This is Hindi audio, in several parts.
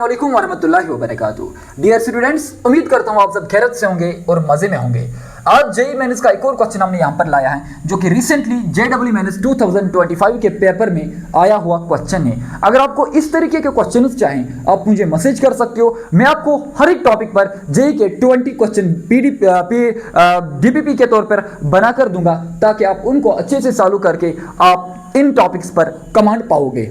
वालेकुम वरहमतुल्लाहि वबरकातुहू। डियर स्टूडेंट्स, उम्मीद करता हूँ आप सब खैरियत से होंगे और मजे में होंगे। आज जेईई मेंस का एक और क्वेश्चन हमने यहाँ पर लाया है जो कि रिसेंटली जेईई मेंस 2025 के पेपर में आया हुआ क्वेश्चन है। अगर आपको इस तरीके के क्वेश्चन चाहें आप मुझे मैसेज कर सकते हो। मैं आपको हर एक टॉपिक पर जेईई के 20 क्वेश्चन डीपीपी के तौर पर बनाकर दूंगा ताकि आप उनको अच्छे से सॉल्व करके आप इन टॉपिक्स पर कमांड पाओगे।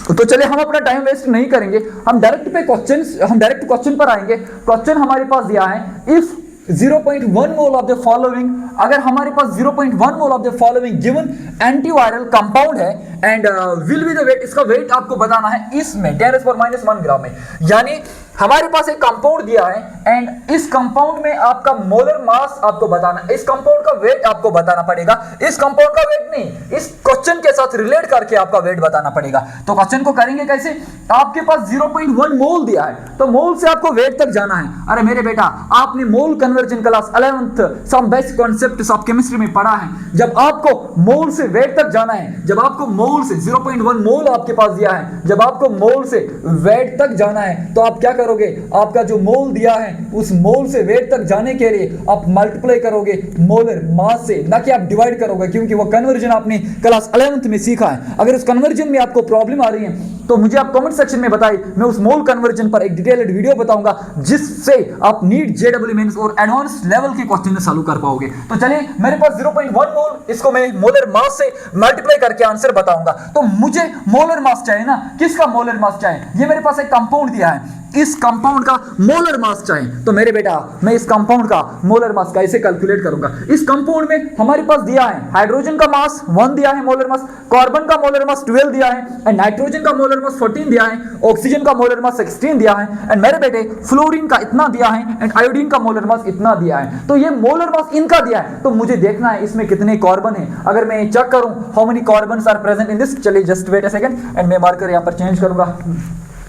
तो चलिए हम अपना टाइम वेस्ट नहीं करेंगे, हम डायरेक्ट क्वेश्चन पर आएंगे। क्वेश्चन हमारे पास दिया है, if 0.1 mole of the following, अगर हमारे पास 0.1 mole of the following given antiviral compound है and will be the weight, इसका वेट आपको बताना है इसमें 10⁻⁻1 ग्राम में। यानी हमारे पास एक कंपाउंड दिया है एंड इस कंपाउंड में आपका मोलर मास आपको बताना है, इस कंपाउंड का वेट आपको बताना पड़ेगा। इस कंपाउंड का वेट नहीं, इस क्वेश्चन के साथ रिलेट करके आपका वेट बताना पड़ेगा। तो क्वेश्चन को करेंगे कैसे? आपके पास 0.1 मोल दिया है तो मोल से आपको वेट तक जाना है। अरे मेरे बेटा, आपने mole conversion class 11th some basic concepts of chemistry में पढ़ा है। जब आपको मोल से वेट तक जाना है, जब आपको मोल से 0.1 मोल आपके पास दिया है, जब आपको मोल से वेट तक जाना है तो आप क्या करोगे? आपका जो मोल दिया है उस मोल से वेट तक जाने के लिए आप मल्टीप्लाई करोगे मोलर मास से, ना कि आप डिवाइड करोगे, क्योंकि वो कन्वर्जन आपने क्लास 11th में सीखा है। अगर उस कन्वर्जन में आपको प्रॉब्लम आ रही है तो मुझे आप कमेंट सेक्शन में बताइए, मैं उस मोल कन्वर्जन पर एक डिटेल्ड वीडियो बताऊंगा जिससे आप नीट जेईई मेंस और एडवांस लेवल के क्वेश्चन सॉल्व कर पाओगे। तो चलिए, मेरे पास 0.1 मोल, इसको मैं मोलर मास से मल्टीप्लाई करके आंसर बताऊंगा। तो मुझे मोलर मास चाहिए ना, किसका मोलर मास चाहिए? ये मेरे पास एक कंपाउंड दिया है, इस कंपाउंड का मोलर मास चाहिए। तो मेरे बेटा, मैं इस कंपाउंड का मोलर मास कैसे कैलकुलेट करूंगा? इस कंपाउंड में हमारे पास दिया है हाइड्रोजन का मास 1 दिया है मोलर मास, कार्बन का मोलर मास 12 दिया है एंड नाइट्रोजन का मोलर मास 14 दिया है, ऑक्सीजन का मोलर मास 16 दिया है एंड मेरे बेटे फ्लोरीन का इतना दिया है एंड आयोडीन का मोलर मास इतना दिया है। तो ये मोलर मास इनका दिया है, तो मुझे देखना है इसमें कितने कार्बन है। अगर मैं चेक करूं how many carbons are present in this, चलिए just wait a second and मैं मार्कर यहां पर चेंज करूंगा।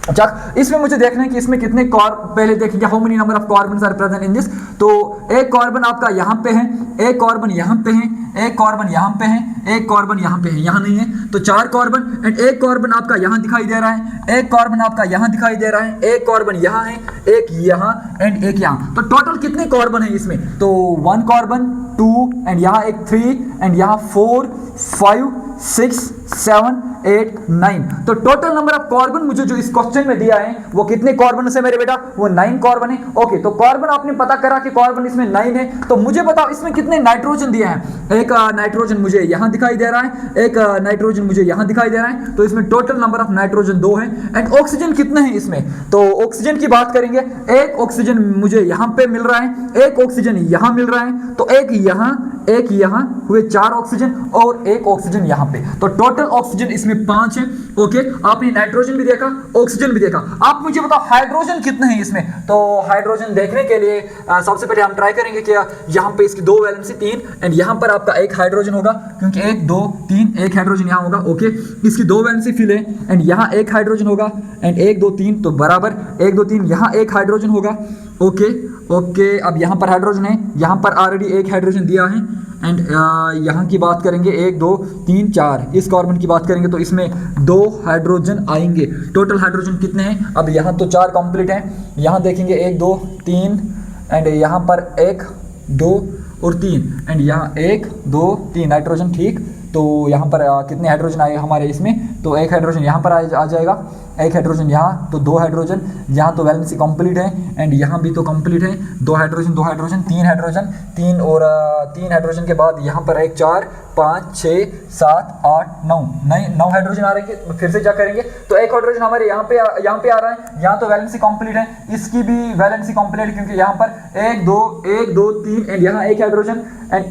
अच्छा, इसमें मुझे देखना है कि इसमें कितने पहले देखेंगे how many number of carbons are present in this. तो एक कार्बन आपका यहाँ पे है, एक कार्बन यहाँ पे है, एक कार्बन यहाँ पे है, एक कार्बन यहाँ पे है, यहाँ नहीं है, तो 4 कार्बन एंड एक कार्बन आपका यहाँ दिखाई दे रहा है, एक कार्बन आपका यहाँ दिखाई दे रहा है, एक कार्बन यहाँ है, एक यहाँ एंड एक यहाँ। तो टोटल कितने कार्बन है इसमें? तो 1 कार्बन, 2 एंड यहाँ एक 3 एंड यहाँ 4 5 6 7 8 9। तो टोटल नंबर ऑफ कार्बन मुझे जो इस क्वेश्चन में दिया है वो कितने कार्बन से मेरे बेटा? वो 9 कार्बन है। ओके, तो कार्बन आपने पता करा कि कार्बन इसमें 9 है, तो मुझे बताओ इसमें कितने नाइट्रोजन दिया है? एक नाइट्रोजन मुझे यहाँ दिखाई दे रहा है, एक नाइट्रोजन मुझे यहाँ दिखाई दे रहा है, तो इसमें टोटल नंबर ऑफ नाइट्रोजन 2 है एंड ऑक्सीजन कितने हैं इसमें? तो ऑक्सीजन की बात करेंगे, एक ऑक्सीजन मुझे यहाँ पे मिल रहा है, एक ऑक्सीजन यहाँ मिल रहा है, तो एक यहाँ हुए 4 ऑक्सीजन और एक ऑक्सीजन यहाँ पे, तो टोटल ऑक्सीजन इसमें 5 है। ओके, आपने नाइट्रोजन भी देखा, ऑक्सीजन भी देखा। आप मुझे बताओ हाइड्रोजन कितने हैं इसमें? तो हाइड्रोजन देखने के लिए सबसे पहले हम ट्राई करेंगे कि यहाँ पे इसकी 2 वैलेंसी 3 एंड यहाँ पर आपका एक हाइड्रोजन होगा, क्योंकि 1 2 3 एक हाइड्रोजन यहाँ होगा। ओके, इसकी 2 वैलेंसी फिल है एंड यहाँ एक हाइड्रोजन होगा एंड 1 2 3, तो बराबर 1 2 3 यहाँ एक हाइड्रोजन होगा। ओके, अब यहाँ पर हाइड्रोजन है, यहाँ पर ऑलरेडी एक हाइड्रोजन दिया है एंड यहाँ की बात करेंगे 1 2 3 4, इस कार्बन की बात करेंगे तो इसमें 2 हाइड्रोजन आएंगे। टोटल हाइड्रोजन कितने हैं? अब यहाँ तो 4 कंप्लीट हैं, यहाँ देखेंगे 1 2 3 एंड यहाँ पर 1 2 और 3 एंड यहाँ 1 2 3 नाइट्रोजन। ठीक, तो यहाँ पर कितने हाइड्रोजन आए हमारे इसमें? तो एक हाइड्रोजन यहाँ पर आ जाएगा, एक हाइड्रोजन यहाँ, तो 2 हाइड्रोजन, यहाँ तो वैलेंसी कंप्लीट है एंड यहाँ भी तो कंप्लीट है, 2 हाइड्रोजन 2 हाइड्रोजन 3 हाइड्रोजन 3 और 3 हाइड्रोजन के बाद यहाँ पर एक 4 5 6 7 8 9 हाइड्रोजन आ रहे हैं। फिर से क्या करेंगे? तो एक हाइड्रोजन हमारे यहाँ पे आ रहा है, यहाँ तो वैलेंसी कंप्लीट है, इसकी भी वैलेंसी कंप्लीट है, क्योंकि यहाँ पर 1 2 3 एंड यहाँ एक हाइड्रोजन एंड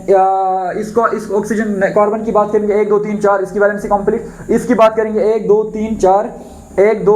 इस ऑक्सीजन कार्बन की बात करेंगे 1 2 3 4, इसकी वैलेंसी कंप्लीट। इसकी बात करेंगे 1 2 3 4 1 2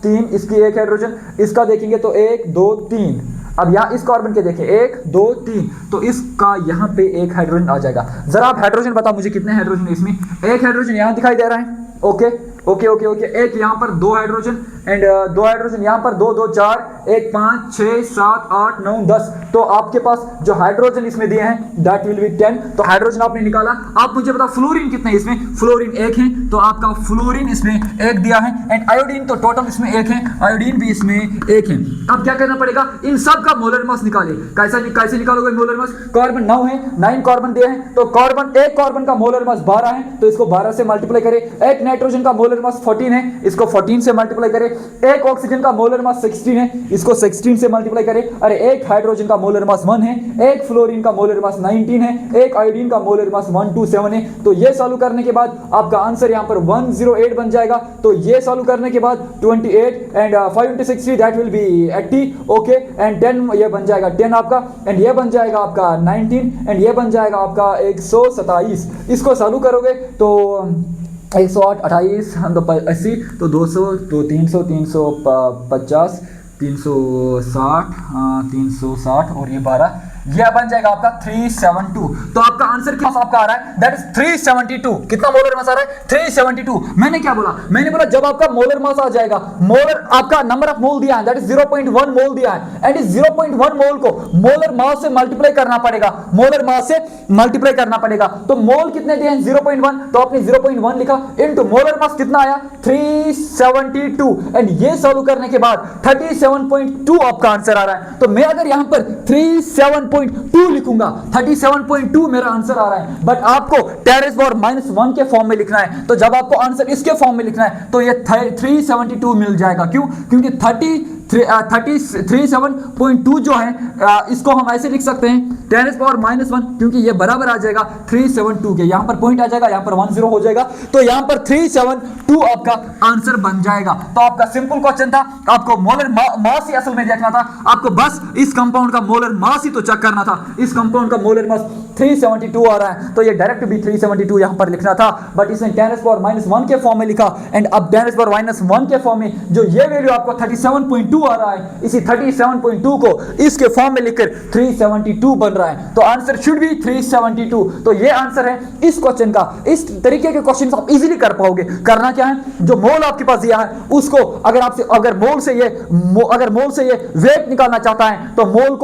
3, इसकी एक हाइड्रोजन, इसका देखेंगे तो 1 2 3। अब यहाँ इस कार्बन के देखें 1 2 3, तो इसका यहाँ पे एक हाइड्रोजन आ जाएगा। जरा आप हाइड्रोजन बताओ मुझे कितने हाइड्रोजन है इसमें? एक हाइड्रोजन यहाँ दिखाई दे रहा है। ओके, ओके ओके ओके, एक यहाँ पर 2 हाइड्रोजन एंड 2 हाइड्रोजन यहाँ पर 2 2 4 1 5 6 7 8 9 10। तो आपके पास जो हाइड्रोजन इसमें दिए हैं दैट विल बी 10। तो हाइड्रोजन आपने निकाला। आप मुझे बताओ फ्लोरीन कितने इसमें? फ्लोरीन 1 है, तो आपका फ्लोरीन इसमें 1 दिया है एंड आयोडीन तो टोटल इसमें 1 है, आयोडीन भी इसमें 1 है। अब क्या करना पड़ेगा? इन सब का मोलर मास निकाले। कैसे निकालोगे मोलर मास? कार्बन 9 है, 9 कार्बन दिए हैं, तो कार्बन एक कार्बन का मोलर मास 12 है, तो इसको 12 से मल्टीप्लाई करें। एक नाइट्रोजन का मोलर मास 14 है, इसको 14 से मल्टीप्लाई करें। एक ऑक्सीजन का मोलर मास 16 है, इसको 16 से मल्टीप्लाई करें। अरे एक हाइड्रोजन का मोलर मास 1 है, एक फ्लोरीन का मोलर मास 19 है, एक आयोडीन का मोलर मास 127 है। तो ये सॉल्व करने के बाद आपका आंसर यहां पर 108 बन जाएगा। तो ये सॉल्व करने के बाद 28 and 5 into 60 that will be 80। Okay and 10 ये बन जाएगा 10 आपका, एंड ये बन जाएगा आपका 19 एंड ये बन जाएगा आपका 127। इसको सॉल्व करोगे तो 108 28 तो 80 तो 200 तो 300 350 360 360 और ये 12, यह बन जाएगा आपका 372। तो आपका आंसर क्या आपका आ रहा है? That is 372। कितना मोलर मास आ रहा है? 372। मैंने क्या बोला? मैंने बोला जब आपका मोलर मास आ जाएगा, मोलर आपका नंबर ऑफ मोल दिया है दैट इज 0.1 मोल दिया है एंड इस 0.1 मोल को मोलर मास से मल्टीप्लाई करना पड़ेगा, मोलर मास से मल्टीप्लाई करना पड़ेगा। तो मोल कितने दिए हैं? 0.1, तो आपने 0.1 लिखा इनटू मोलर मास कितना आया? 372 एंड ये सॉल्व करने के बाद 37.2 आपका आंसर आ रहा है। तो मैं अगर यहां पर 37.2 लिखूंगा, 37.2 मेरा आंसर आ रहा है, बट आपको 10⁻⁻1 के फॉर्म में लिखना है। तो जब आपको आंसर इसके फॉर्म में लिखना है तो ये 372 मिल जाएगा। क्यों? क्योंकि 37.2 जो है इसको हम ऐसे लिख सकते हैं 10⁻⁻1, क्योंकि ये बराबर आ जाएगा 372 के। यहां पर पॉइंट आ जाएगा, यहां पर 10 हो जाएगा, तो यहां पर 372 आपका आंसर बन जाएगा। तो आपका सिंपल क्वेश्चन था, आपको मोलर मास ही असल में देखना था, आपको बस इस कंपाउंड का मोलर मास ही तो चेक करना था। इस कंपाउंड का मोलर मास 372 आ रहा है, तो ये डायरेक्ट भी 372 यहां पर लिखना था, बट इसने 10⁻⁻1 के फॉर्म में लिखा एंड अब 10⁻⁻1 के फॉर्म में जो ये वैल्यू आपको 37.2 आ रहा है, इसी 37.2 को इसके फॉर्म में लिखकर 372 बन रहा है। तो आंसर शुड बी 372। तो ये आंसर है इस क्वेश्चन का। इस तरीके के क्वेश्चन आप इजीली कर पाओगे। करना क्या है? जो मोल आपके पास दिया है उसको अगर मोल से ये वेट निकालना चाहता है तो मोल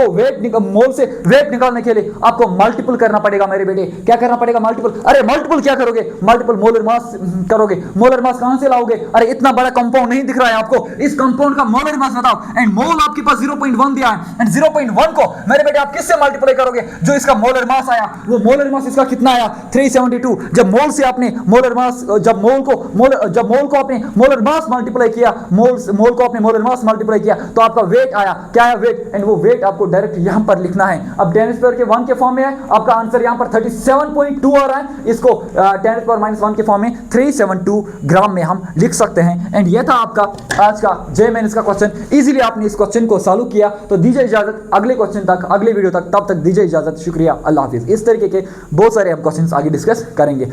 से वेट निकालने के लिए आपको मल्टीपल करना पड़ेगा मेरे बेटे। क्या करना पड़ेगा? मल्टीपल। अरे मल्टीपल क्या करोगे? मल्टीपल मोलर मास करोगे। मोलर मास कहां से लाओगे? अरे इतना बड़ा कंपाउंड नहीं दिख रहा है आपको, इस कंपाउंड का मोलर मास बताओ एंड मोल आपके पास 0.1 दिया है एंड 0.1 को मेरे बेटे आप किससे मल्टीप्लाई करोगे? जो इसका मोलर मास आया वो मोलर मास इसका कितना आया? 372। जब मोल से आपने मोलर मास जब मोल को आपने मोलर मास मल्टीप्लाई किया, मोल को आपने मोलर मास मल्टीप्लाई किया तो आपका वेट आया। क्या है? वेट। एंड वो वेट आपको डायरेक्ट यहां पर लिखना है। अब 10⁻⁻1 के फॉर्म में है, आपका आंसर यहां पर 37.2 आ रहा है, इसको 10⁻⁻1 के फॉर्म में 372 ग्राम में हम लिख सकते हैं। एंड ये था आपका आज का जे मेंस का क्वेश्चन। इजीली आपने इस क्वेश्चन को सॉल्व किया। तो दीजिए इजाजत अगले क्वेश्चन तक, अगले वीडियो तक, तब तक दीजिए इजाजत। शुक्रिया, अल्लाह हाफिज। इस तरीके के बहुत सारे हम क्वेश्चंस आगे डिस्कस करेंगे।